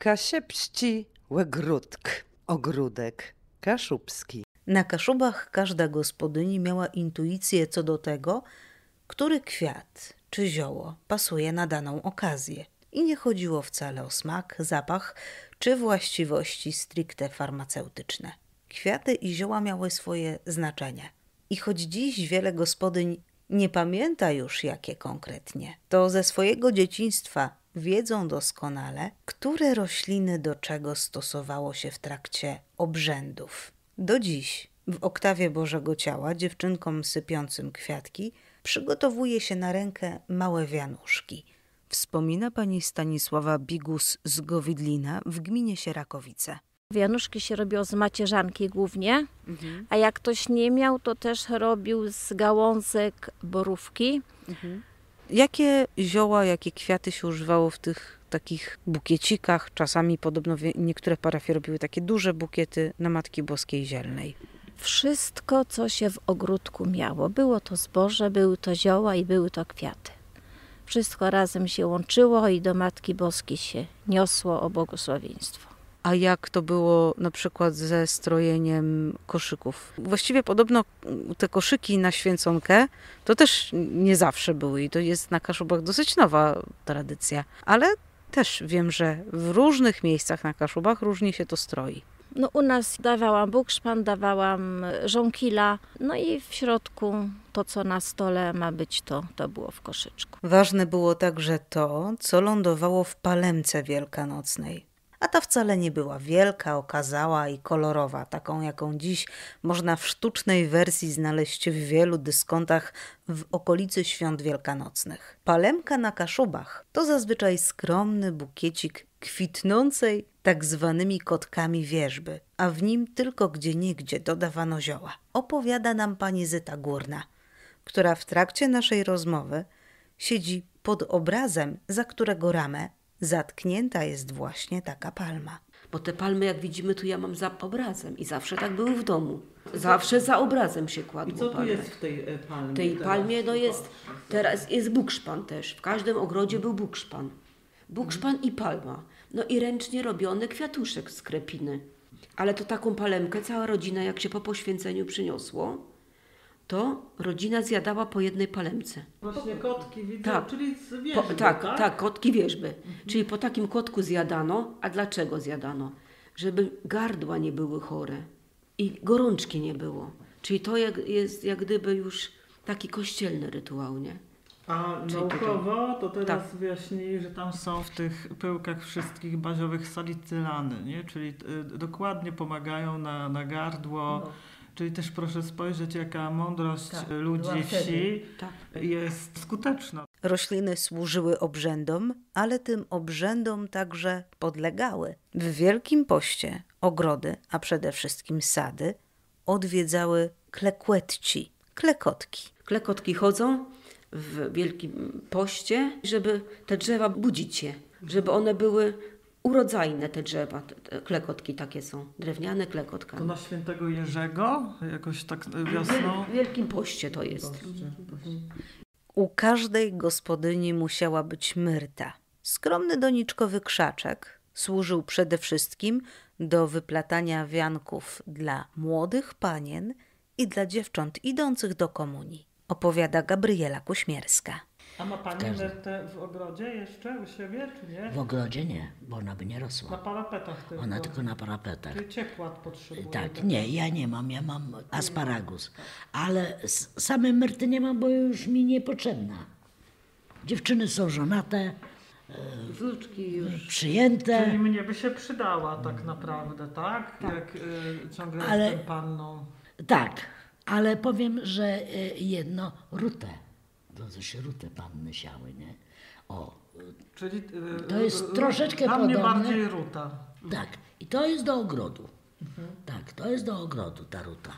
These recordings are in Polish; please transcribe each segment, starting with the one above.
Kasiepści łegródk, ogródek kaszubski. Na Kaszubach każda gospodyni miała intuicję co do tego, który kwiat czy zioło pasuje na daną okazję. I nie chodziło wcale o smak, zapach czy właściwości stricte farmaceutyczne. Kwiaty i zioła miały swoje znaczenie. I choć dziś wiele gospodyń nie pamięta już jakie konkretnie, to ze swojego dzieciństwa wiedzą doskonale, które rośliny do czego stosowało się w trakcie obrzędów. Do dziś w oktawie Bożego Ciała dziewczynkom sypiącym kwiatki przygotowuje się na rękę małe wianuszki. Wspomina pani Stanisława Bigus z Gowidlina w gminie Sierakowice. Wianuszki się robiło z macierzanki głównie, a jak ktoś nie miał, to też robił z gałązek borówki. Jakie zioła, jakie kwiaty się używało w tych takich bukiecikach? Czasami podobno niektóre parafie robiły takie duże bukiety na Matki Boskiej Zielnej. Wszystko, co się w ogródku miało. Było to zboże, były to zioła i były to kwiaty. Wszystko razem się łączyło i do Matki Boskiej się niosło o błogosławieństwo. A jak to było na przykład ze strojeniem koszyków? Właściwie podobno te koszyki na święconkę to też nie zawsze były i to jest na Kaszubach dosyć nowa tradycja. Ale też wiem, że w różnych miejscach na Kaszubach różnie się to stroi. No, u nas dawałam bukszpan, dawałam żonkila, no i w środku to, co na stole ma być, to było w koszyczku. Ważne było także to, co lądowało w palemce wielkanocnej. A ta wcale nie była wielka, okazała i kolorowa, taką jaką dziś można w sztucznej wersji znaleźć w wielu dyskontach w okolicy świąt wielkanocnych. Palemka na Kaszubach to zazwyczaj skromny bukiecik kwitnącej tak zwanymi kotkami wierzby, a w nim tylko gdzieniegdzie dodawano zioła. Opowiada nam pani Zyta Górna, która w trakcie naszej rozmowy siedzi pod obrazem, za którego ramę zatknięta jest właśnie taka palma. Bo te palmy, jak widzimy, tu ja mam za obrazem i zawsze tak były w domu. Zawsze za obrazem się kładło. I co tu palmy. jest w tej palmie? W tej palmie teraz jest bukszpan też. W każdym ogrodzie był bukszpan. Bukszpan i palma. No i ręcznie robiony kwiatuszek z krepiny. Ale to taką palemkę cała rodzina, jak się po poświęceniu przyniosło, to rodzina zjadała po jednej palemce. Właśnie kotki widzę, Tak. czyli z wierzby, tak, kotki wierzby. Czyli po takim kotku zjadano. A dlaczego zjadano? Żeby gardła nie były chore i gorączki nie było. Czyli to jest jak gdyby już taki kościelny rytuał, nie? A naukowo to teraz wyjaśnili, że tam są w tych pyłkach wszystkich baziowych salicylany, nie? Czyli dokładnie pomagają na gardło. No. Czyli też proszę spojrzeć, jaka mądrość ludzi wsi jest skuteczna. Rośliny służyły obrzędom, ale tym obrzędom także podlegały. W Wielkim Poście ogrody, a przede wszystkim sady, odwiedzały klekłetci, klekotki. Klekotki chodzą w Wielkim Poście, żeby te drzewa budzić się, żeby one były urodzajne, te drzewa, te klekotki takie są, drewniane klekotka. To na Świętego Jerzego jakoś tak wiosną? W Wielkim Poście to jest. U każdej gospodyni musiała być myrta. Skromny doniczkowy krzaczek służył przede wszystkim do wyplatania wianków dla młodych panien i dla dziewcząt idących do komunii. Opowiada Gabriela Kuśmierska. A ma pani myrtę w ogrodzie jeszcze u siebie, czy nie? W ogrodzie nie, bo ona by nie rosła. Na parapetach tylko. Ona tylko na parapetach. Czyli ciepła potrzebuje. Tak, nie, ja nie mam, ja mam asparagus. Ale same myrty nie mam, bo już mi niepotrzebna. Dziewczyny są żonate, Wnuczki już. przyjęte. Czyli mnie by się przydała tak naprawdę, tak? Jak ciągle Ale- jestem panną. Tak, ale powiem, że jedno, rutę. To się rutę panny siały, nie? O, Czyli To jest troszeczkę dla mnie podobne. bardziej ruta. tak. I to jest do ogrodu. Tak, to jest do ogrodu ta ruta.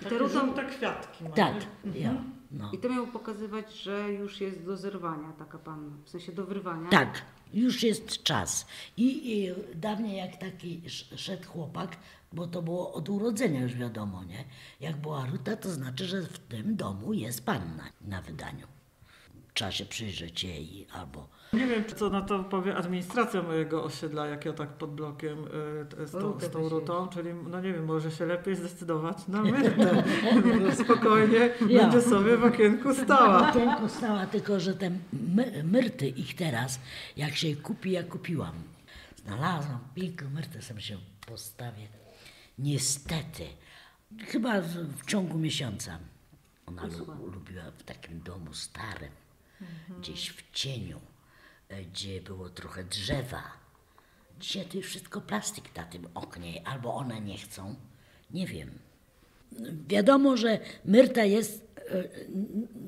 Takie żółte kwiatki ma. Tak, nie? ja. No. I to miało pokazywać, że już jest do zerwania taka panna, w sensie do wyrwania. Tak, już jest czas. I dawniej jak taki szedł chłopak, bo to było od urodzenia już wiadomo, nie? Jak była ruta, to znaczy, że w tym domu jest panna na wydaniu. trzeba się przyjrzeć jej albo... Nie wiem, co na to powie administracja mojego osiedla, jak ja tak pod blokiem z tą rutą, czyli no nie wiem, może się lepiej zdecydować na myrtę. Spokojnie będzie sobie w okienku stała. W okienku stała, tylko że te myrty ich teraz, jak się kupi, ja kupiłam. Znalazłam piękną myrtę, sam się postawię. Niestety, chyba w ciągu miesiąca ona lubiła w takim domu starym, gdzieś w cieniu, gdzie było trochę drzewa. Dzisiaj to już wszystko plastik na tym oknie, albo one nie chcą, nie wiem. Wiadomo, że myrta jest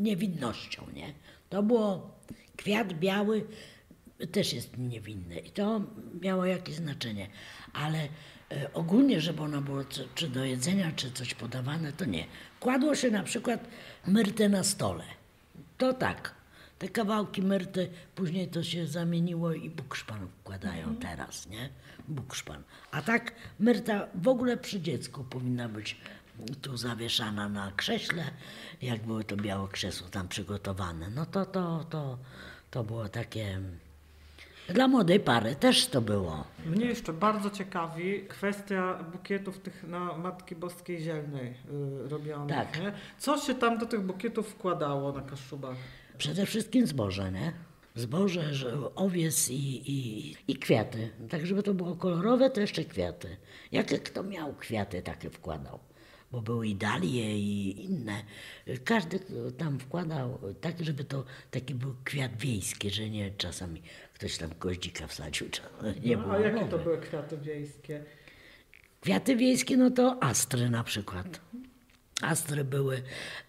niewinnością, nie? To było kwiat biały, też jest niewinny i to miało jakieś znaczenie, ale ogólnie, żeby ona była czy do jedzenia, czy coś podawane, to nie. Kładło się na przykład myrtę na stole. To tak. Te kawałki myrty, później to się zamieniło i bukszpan wkładają teraz, nie? Bukszpan. A tak myrta w ogóle przy dziecku powinna być tu zawieszana na krześle, jak były to białe krzesło tam przygotowane. No to było takie... Dla młodej pary też to było. Mnie jeszcze bardzo ciekawi kwestia bukietów tych na Matki Boskiej Zielnej robionych. Tak. Nie? Co się tam do tych bukietów wkładało na Kaszubach? Przede wszystkim zboże, nie? Zboże, owiec i kwiaty. Tak, żeby to było kolorowe, to jeszcze kwiaty. Jakie kto miał kwiaty, takie wkładał. Bo były i dalie i inne. Każdy tam wkładał tak, żeby to taki był kwiat wiejski, że nie czasami ktoś tam goździka wsadził. Nie było A jakie mowy. to były kwiaty wiejskie? Kwiaty wiejskie, no to astry na przykład. Astry były,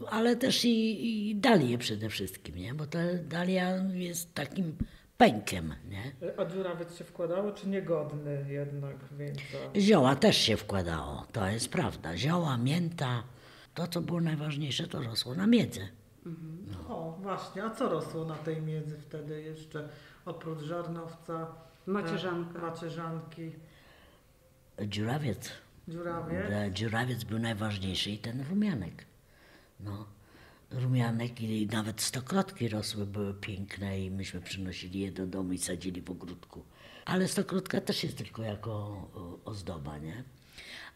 ale też i dalie przede wszystkim, nie? Bo ta dalia jest takim pękiem, nie? A dziurawiec się wkładało, czy niegodny jednak wieńca? Zioła też się wkładało, to jest prawda. Zioła, mięta, to co było najważniejsze, to rosło na miedzy. O, właśnie, a co rosło na tej miedzy wtedy jeszcze, oprócz żarnowca? Macierzanki, Dziurawiec. Dziurawiec był najważniejszy i ten rumianek. No, rumianek i nawet stokrotki rosły, były piękne i myśmy przynosili je do domu i sadzili w ogródku. Ale stokrotka też jest tylko jako ozdoba, nie?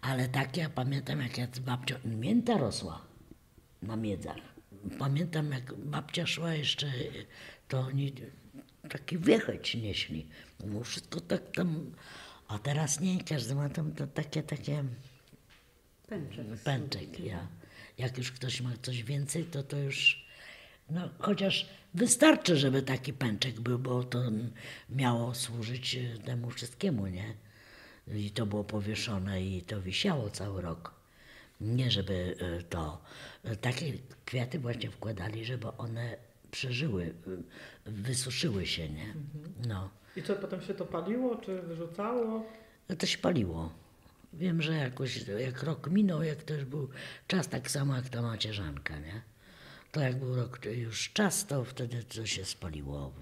Ale tak ja pamiętam, jak ja z babcią, mięta rosła na miedzach. Pamiętam, jak babcia szła jeszcze, to oni taki wiecheć nieśli. No wszystko tak tam, a teraz nie, każdy ma tam to takie pęczek. Jak już ktoś ma coś więcej, to już, no chociaż wystarczy, żeby taki pęczek był, bo to miało służyć temu wszystkiemu, nie? I to było powieszone i to wisiało cały rok. Nie, żeby to... Takie kwiaty właśnie wkładali, żeby one przeżyły, wysuszyły się, nie? No. I co, potem się to paliło, czy wyrzucało? To się paliło. Wiem, że jakoś, jak rok minął, jak to już był czas, tak samo jak ta macierzanka, nie? To jak był rok już czas, to wtedy to się spaliło,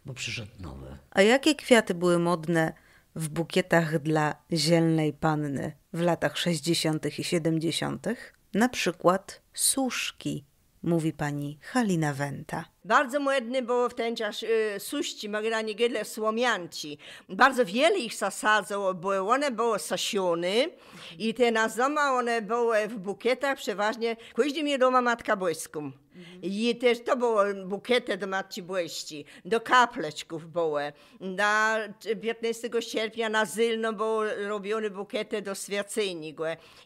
bo przyszedł nowy. A jakie kwiaty były modne w bukietach dla zielnej panny w latach 60. i 70.? Na przykład suszki, mówi pani Halina Wenta. Bardzo modne było w ten czas suści, na niedzielę słomianci. Bardzo wiele ich zasadzał, bo one były sasione i te na zima one były w bukietach przeważnie. Każdy miał doma Matka Boską. I też to były bukiety do Matki Boskiej, do kapleczków były. Na 15 sierpnia na Zylno były robione bukiety do świeceni.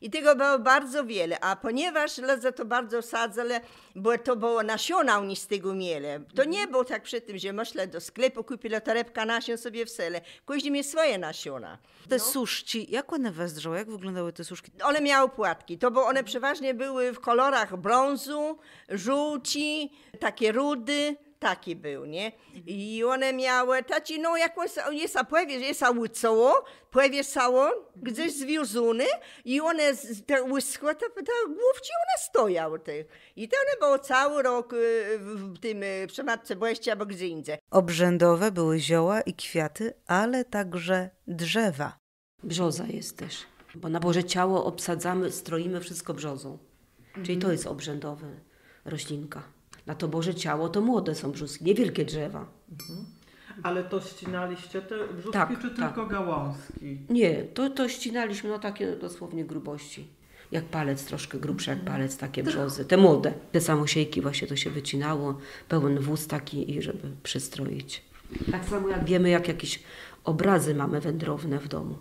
I tego było bardzo wiele, a ponieważ ludzie to bardzo sadzali, bo to było nasiona oni z tego mieli. To nie było tak przy tym, że myślę do sklepu, kupili torebka nasion sobie w sele. Każdy miał swoje nasiona. Te suszki, jak one wezrzą? Jak wyglądały te suszki? One miały płatki, to bo one przeważnie były w kolorach brązu, żółci, takie rudy, taki był, nie? I one miały, taci, no jak jest łycoło, powiesało, gdzieś związane i one te łyschły, te główki one stojały. I to one było cały rok w tym przy Matce Boskiej albo gdzie indziej. Obrzędowe były zioła i kwiaty, ale także drzewa. Brzoza jest też, bo na Boże Ciało obsadzamy, stroimy wszystko brzozą. Czyli to jest obrzędowa roślinka. Na to Boże ciało to młode są brzuski, niewielkie drzewa. Ale to ścinaliście te brzuski, Tak, czy tak. tylko gałązki? Nie, to ścinaliśmy no takie dosłownie grubości. Jak palec, troszkę grubsze jak palec, takie brzozy, te młode. Te samosiejki właśnie to się wycinało, pełen wóz taki i żeby przystroić. Tak samo jak wiemy, jak jakieś obrazy mamy wędrowne w domu.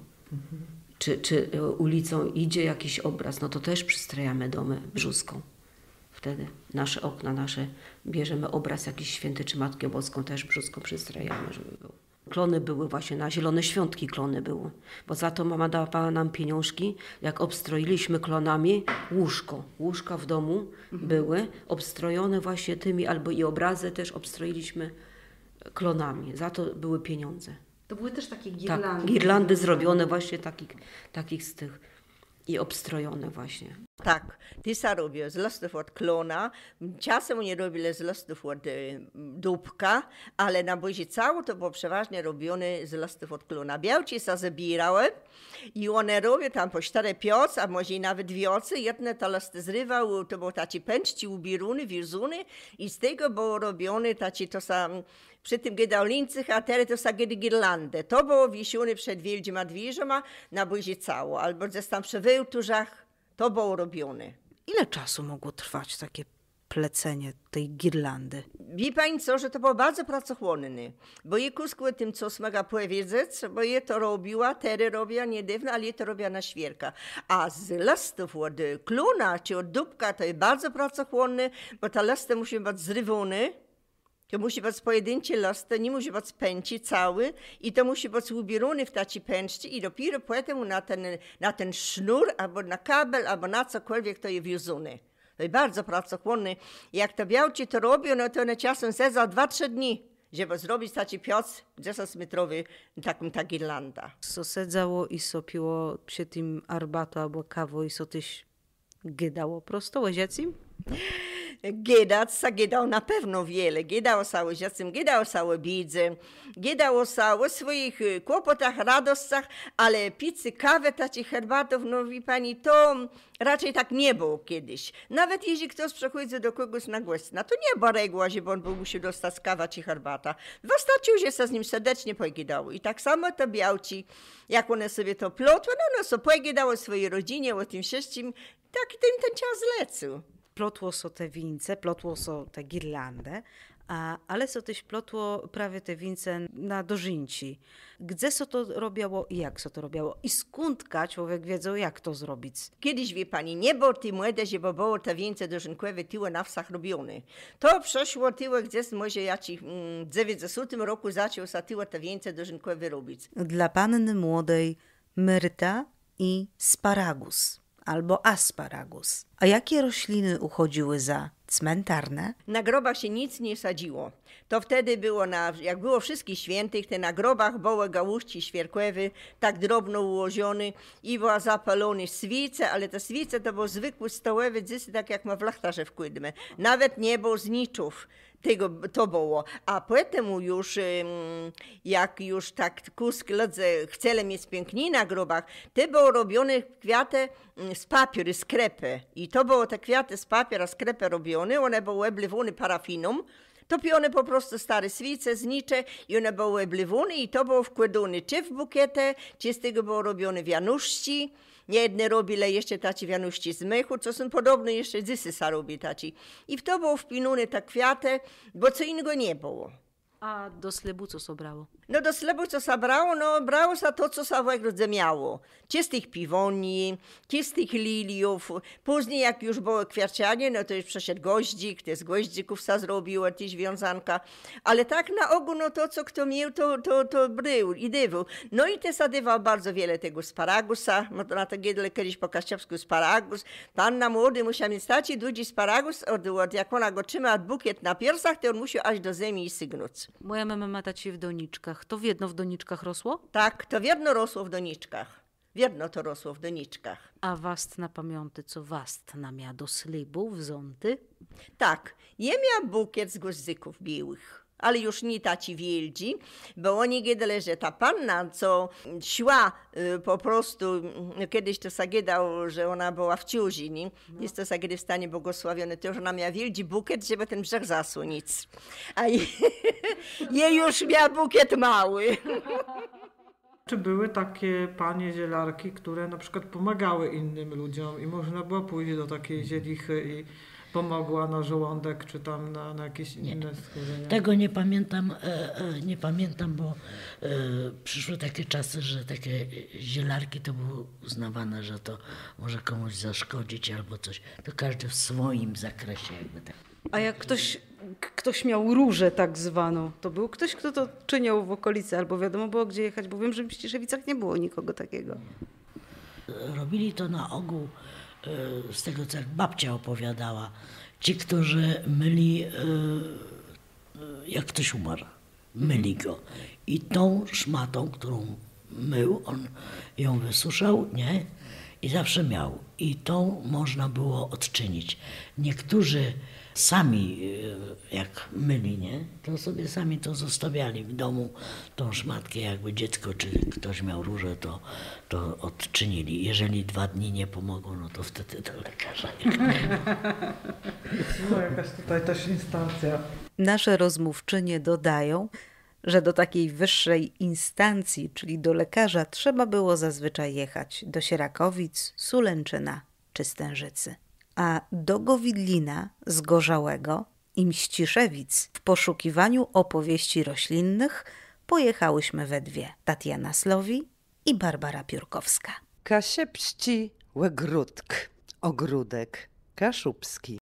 Czy ulicą idzie jakiś obraz, no to też przystrajamy domy brzuską. Wtedy nasze okna, bierzemy obraz jakiś święty czy Matkę Boską, też brzuską przystrajamy, żeby było. Klony były właśnie, na Zielone Świątki klony były, bo za to mama dawała nam pieniążki, jak obstroiliśmy klonami łóżka w domu były obstrojone właśnie tymi, albo i obrazy też obstroiliśmy klonami, za to były pieniądze. To były też takie girlandy. Tak, girlandy zrobione właśnie takich z tych i obstrojone właśnie. Tak, tysa robią z listów od klona. Czasem oni robili z listów od dupka, ale na Boży cało to było przeważnie robione z listów od klona. Białci się zabierały i one robią tam po 4 pioc, a może i nawet więcej. Jedne to listy zrywały, to było takie pęczci ubiruny, wirzuny i z tego było robione takie to sam. Przy tym gydaulincych, a teraz to są girlandy. To było wisione przed wielkimi dwierzama na Boży cało, albo gdzieś tam przy wyłturzach. To było robione. Ile czasu mogło trwać takie plecenie tej girlandy? Wie pani co, że to było bardzo pracochłonne, bo je kuskły tym, co smaga powiedzieć, bo je to robiła, teraz robiła niedawno, ale je to robiła na świerka. A z listów od klona czy od dupka to jest bardzo pracochłonne, bo ta lista musi być zrywona. To musi być pojedyncze listy, nie musi być pęci cały i to musi być ubierony w taci pęczci i dopiero potem na ten sznur, albo na kabel, albo na cokolwiek to jest wiózone. To jest bardzo pracochłonne. Jak to białci to robią, no to one czasem za 2-3 dni, żeby zrobić taki pioc 10-metrowy, taką ta girlanda. So sedzało i so piło przy tym arbato albo kawo i so tyś gydało prosto łyziacim? Gydał na pewno wiele. Gydał o dzieckiem, gydał o bidze, gydał o swoich kłopotach, radostach, ale pizzy, kawę, takich herbatów, no wie pani, to raczej tak nie było kiedyś. Nawet jeśli ktoś przychodzi do kogoś na gość, no to nie była reguła, żeby on musiał dostać kawa czy herbata. Wystarczyło, że się z nim serdecznie pogidało. I tak samo to białci, jak one sobie to plotły, no so pogidało o swojej rodzinie, o tym wszystkim, tak ten czas lecł. Plotło so te wince, plotło so te girlandy, ale so też plotło prawie te wince na dożynci. Gdzie so to robiało i jak so to robiało? I skąd człowiek wiedział, jak to zrobić? Kiedyś, wie pani, nie było tej młodzieży, bo było te wince dożynkowe tyłe na wsach robione. To przeszło tyłe gdzieś, może ja ci w 90 roku zaczął sa tyłe te wince dożynkowe robić. Dla panny młodej myrta i sparagus. Albo asparagus. A jakie rośliny uchodziły za cmentarne? Na grobach się nic nie sadziło. To wtedy było, jak było wszystkich świętych, te na grobach były gałuści świerkłewy, tak drobno ułożone i była zapalone świece, ale te świece to był zwykły stołowy dzysy, tak jak ma w lachtarze w Kudmie. Nawet nie było zniczów. Tego to było. A potem już, jak już tak kusk chcieli mieć piękniej na grobach, te było robione kwiaty z papieru, z krepy. I to było te kwiaty z papiera, z krepy robione, one były oblewane parafiną. Topione po prostu stare świece, znicze i one były oblewane i to było wkładane czy w bukietę, czy z tego było robione wianuszki. Jedne robili jeszcze taci wianuszki z mechu, co są podobne jeszcze dzysy robi taci. I w to było wpinane te kwiaty, bo co innego nie było. A do slebu co sobrało? No do slebu co zabrało, no brało za to, co sa w ogrodzie miało. Czy z tych piwoni, czy z tych liliów. Później jak już było kwiacianie, no to już przeszedł goździk, te z goździków sa zrobiło, też wiązanka. Ale tak na ogół, no to co kto miał, to brył i dywał. No i te sadywał bardzo wiele tego sparagusa, no to na to giedle kiedyś po kaszczewsku sparagus. Panna młody musiał mieć taki duży sparagus, od jak ona go trzyma od bukiet na piersach, to on musiał aż do ziemi i sygnąć. Moja mama ma taci w doniczkach. To jedno w doniczkach rosło? Tak, to wierno rosło w doniczkach. Wierno to rosło w doniczkach. A wast na pamiąty, co wast namia do slibu wząty? Tak, je miał bukiet z goździków białych. ale już nie taci wielci, bo oni wiedzieli, że ta panna, co szła po prostu, kiedyś to zagadał, że ona była w ciąży, nie? Jest to zagadał w stanie błogosławiony, to już ona miała wielki bukiet, żeby ten brzeg zasłonić. A jej już miała bukiet mały. Czy były takie panie zielarki, które na przykład pomagały innym ludziom i można było pójść do takiej zielichy i pomogła na żołądek, czy tam na jakieś inne schorzenia? Tego nie pamiętam, bo przyszły takie czasy, że takie zielarki to było uznawane, że to może komuś zaszkodzić albo coś. To każdy w swoim zakresie jakby tak. A jak ktoś miał różę tak zwaną, to był ktoś, kto to czynił w okolicy, albo wiadomo było, gdzie jechać, bo wiem, że w Mściszewicach nie było nikogo takiego. Robili to na ogół, z tego co jak babcia opowiadała, ci, którzy myli, jak ktoś umarł, myli go. I tą szmatą, którą mył, on ją wysuszał, nie? I zawsze miał. I tą można było odczynić. Niektórzy sami, jak myli, nie? To sobie sami to zostawiali w domu, tą szmatkę, jakby dziecko czy ktoś miał różę, to odczynili. Jeżeli 2 dni nie pomogą, no to wtedy do lekarza. No jakaś tutaj też instancja. Nasze rozmówczynie dodają, że do takiej wyższej instancji, czyli do lekarza, trzeba było zazwyczaj jechać do Sierakowic, Sulęczyna czy Stężycy. A do Gowidlina, Zgorzałego i Mściszewic w poszukiwaniu opowieści roślinnych pojechałyśmy we dwie: Tatiana Slowi i Barbara Piórkowska. Kasiepści łegródk, ogródek kaszubski.